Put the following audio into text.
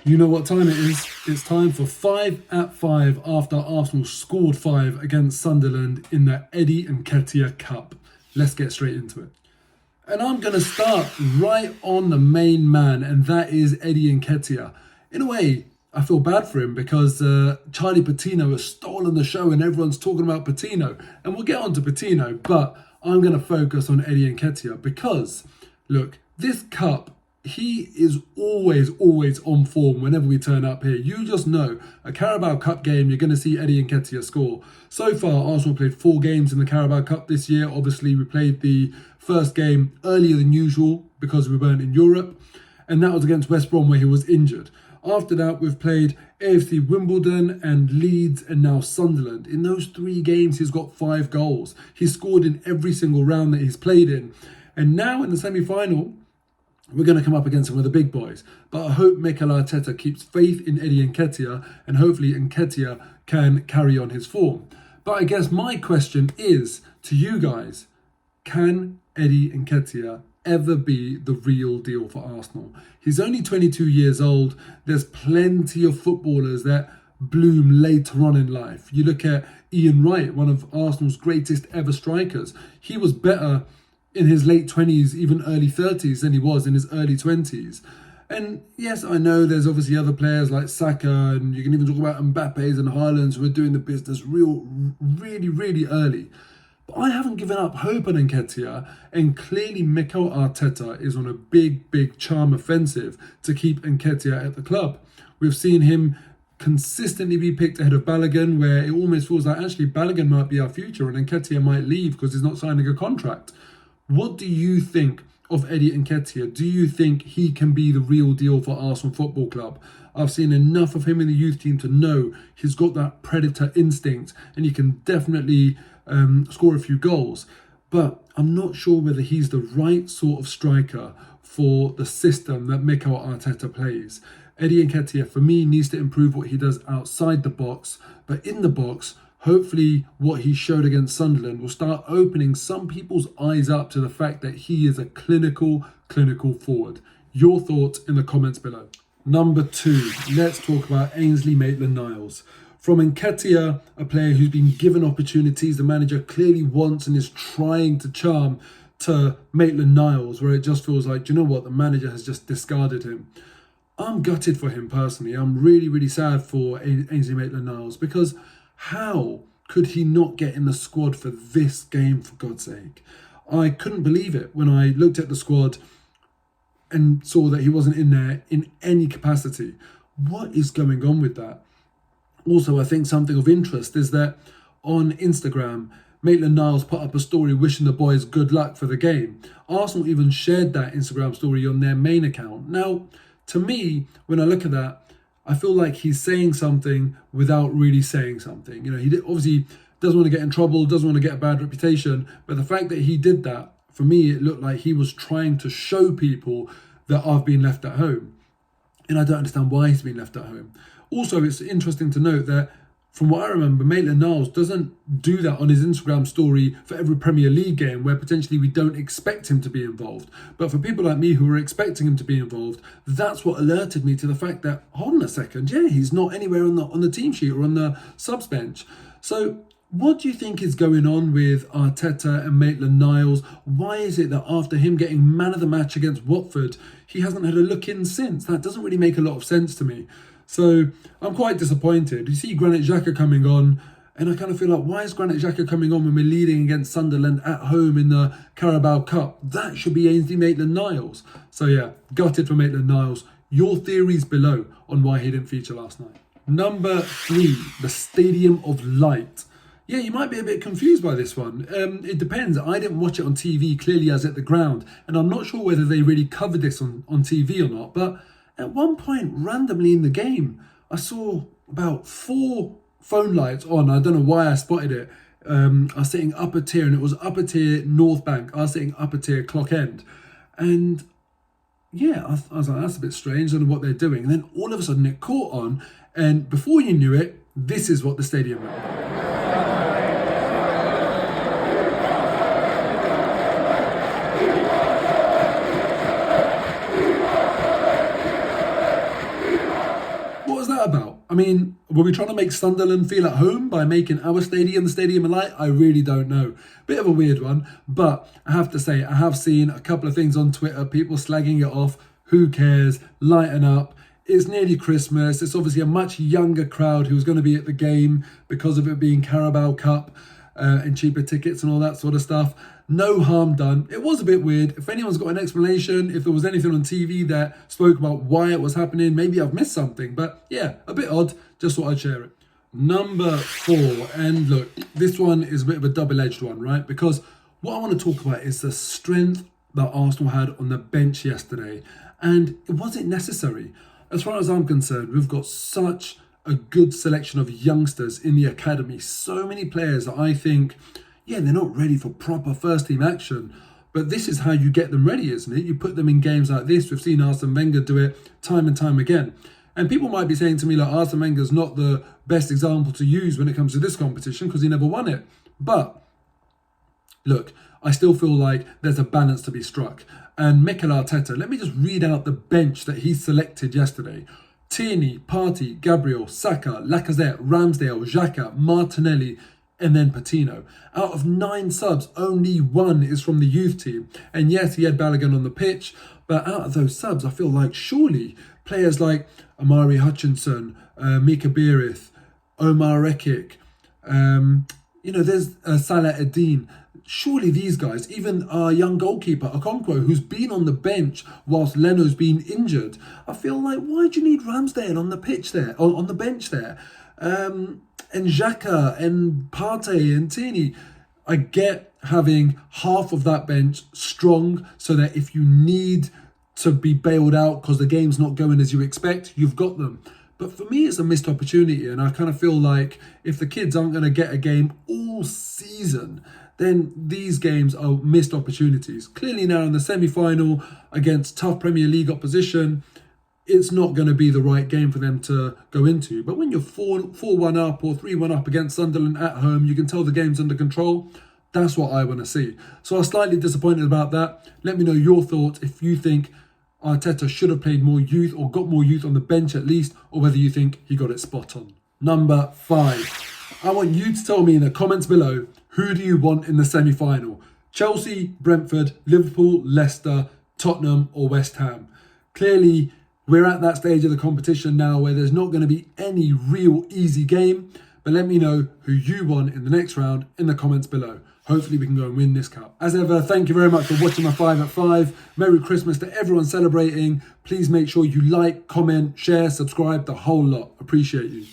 You know what time it is? It's time for 5 at 5 after Arsenal scored 5 against Sunderland in the Nketiah Cup. Let's get straight into it. And I'm going to start right on the main man, and that is Eddie Nketiah. In a way, I feel bad for him because Charlie Patino has stolen the show and everyone's talking about Patino. And we'll get on to Patino, but I'm going to focus on Eddie Nketiah because, look, this cup, he is always on form whenever we turn up here. You just know, a Carabao Cup game, you're going to see Eddie Nketiah score. So far, Arsenal played 4 games in the Carabao Cup this year. Obviously, we played the first game earlier than usual because we weren't in Europe. And that was against West Brom where he was injured. After that, we've played AFC Wimbledon and Leeds and now Sunderland. In those 3 games, he's got 5 goals. He's scored in every single round that he's played in. And now in the semi-final, we're going to come up against some of the big boys. But I hope Mikel Arteta keeps faith in Eddie Nketiah and hopefully Nketiah can carry on his form. But I guess my question is to you guys, can Eddie Nketiah ever be the real deal for Arsenal? He's only 22 years old. There's plenty of footballers that bloom later on in life. You look at Ian Wright, one of Arsenal's greatest ever strikers. He was better in his late 20s, even early 30s than he was in his early 20s. And yes, I know there's obviously other players like Saka, and you can even talk about Mbappe's and Haaland's who are doing the business really early. But I haven't given up hope on Nketiah, and clearly Mikel Arteta is on a big charm offensive to keep Nketiah at the club. We've seen him consistently be picked ahead of Balogun, where it almost feels like actually Balogun might be our future and Nketiah might leave because he's not signing a contract. What do you think of Eddie Nketiah? Do you think he can be the real deal for Arsenal Football Club? I've seen enough of him in the youth team to know he's got that predator instinct and he can definitely score a few goals. But I'm not sure whether he's the right sort of striker for the system that Mikel Arteta plays. Eddie Nketiah, for me, needs to improve what he does outside the box, but in the box, hopefully what he showed against Sunderland will start opening some people's eyes up to the fact that he is a clinical forward. Your thoughts in the comments below. Number 2, let's talk about Ainsley Maitland-Niles. From Nketiah, a player who's been given opportunities the manager clearly wants and is trying to charm, to Maitland-Niles, where it just feels like, do you know what, the manager has just discarded him. I'm gutted for him personally. I'm really sad for Ainsley Maitland-Niles because how could he not get in the squad for this game, for God's sake? I couldn't believe it when I looked at the squad and saw that he wasn't in there in any capacity. What is going on with that? Also, I think something of interest is that on Instagram, Maitland-Niles put up a story wishing the boys good luck for the game. Arsenal even shared that Instagram story on their main account. Now, to me, when I look at that, I feel like he's saying something without really saying something. You know, he obviously doesn't want to get in trouble, doesn't want to get a bad reputation. But the fact that he did that, for me, it looked like he was trying to show people that I've been left at home. And I don't understand why he's been left at home. Also, it's interesting to note that from what I remember, Maitland-Niles doesn't do that on his Instagram story for every Premier League game where potentially we don't expect him to be involved. But for people like me who were expecting him to be involved, that's what alerted me to the fact that, hold on a second, yeah, he's not anywhere on the team sheet or on the subs bench. So what do you think is going on with Arteta and Maitland-Niles? Why is it that after him getting man of the match against Watford, he hasn't had a look in since? That doesn't really make a lot of sense to me. So I'm quite disappointed. You see Granit Xhaka coming on, and I kind of feel like, why is Granit Xhaka coming on when we're leading against Sunderland at home in the Carabao Cup? That should be Ainsley Maitland-Niles. So yeah, gutted for Maitland-Niles. Your theories below on why he didn't feature last night. Number 3, the Stadium of Light. Yeah, you might be a bit confused by this one. It depends. I didn't watch it on TV, clearly as at the ground, and I'm not sure whether they really covered this on TV or not, but at one point, randomly in the game, I saw about 4 phone lights on. I don't know why I spotted it. I was sitting upper tier, and it was upper tier North Bank. I was sitting upper tier Clock End. And yeah, I was like, that's a bit strange. I don't know what they're doing. And then all of a sudden it caught on. And before you knew it, this is what the stadium looked like. that about? I mean, were we trying to make Sunderland feel at home by making our stadium the Stadium of Light? I really don't know. Bit of a weird one, but I have to say, I have seen a couple of things on Twitter, people slagging it off. Who cares? Lighten up. It's nearly Christmas. It's obviously a much younger crowd who's going to be at the game because of it being Carabao Cup and cheaper tickets and all that sort of stuff. No harm done. It was a bit weird. If anyone's got an explanation, if there was anything on TV that spoke about why it was happening, maybe I've missed something. But yeah, a bit odd. Just thought I'd share it. Number 4. And look, this one is a bit of a double-edged one, right? Because what I want to talk about is the strength that Arsenal had on the bench yesterday. And it wasn't necessary. As far as I'm concerned, we've got such a good selection of youngsters in the academy. So many players that I think, yeah, they're not ready for proper first team action. But this is how you get them ready, isn't it? You put them in games like this. We've seen Arsene Wenger do it time and time again. And people might be saying to me, like, Arsene Wenger's not the best example to use when it comes to this competition because he never won it. But look, I still feel like there's a balance to be struck. And Mikel Arteta, let me just read out the bench that he selected yesterday. Tierney, Partey, Gabriel, Saka, Lacazette, Ramsdale, Xhaka, Martinelli, and then Patino. Out of 9 subs, only 1 is from the youth team. And yes, he had Balogun on the pitch, but out of those subs, I feel like surely players like Amari Hutchinson, Mika Berith, Omar Rekik, there's Salah Eddin. Surely these guys, even our young goalkeeper, Okonkwo, who's been on the bench whilst Leno's been injured, I feel like, why do you need Ramsdale on the pitch there, on the bench there? And Xhaka and Partey and Tierney. I get having half of that bench strong so that if you need to be bailed out because the game's not going as you expect, you've got them. But for me, it's a missed opportunity. And I kind of feel like if the kids aren't going to get a game all season, then these games are missed opportunities. Clearly now in the semi-final against tough Premier League opposition, it's not going to be the right game for them to go into. But when you're 4-1 up or 3-1 up against Sunderland at home, you can tell the game's under control. That's what I want to see. So I was slightly disappointed about that. Let me know your thoughts if you think Arteta should have played more youth or got more youth on the bench at least, or whether you think he got it spot on. Number 5. I want you to tell me in the comments below, who do you want in the semi-final? Chelsea, Brentford, Liverpool, Leicester, Tottenham or West Ham? Clearly, we're at that stage of the competition now where there's not going to be any real easy game. But let me know who you want in the next round in the comments below. Hopefully we can go and win this cup. As ever, thank you very much for watching my 5 at 5. Merry Christmas to everyone celebrating. Please make sure you like, comment, share, subscribe, the whole lot. Appreciate you.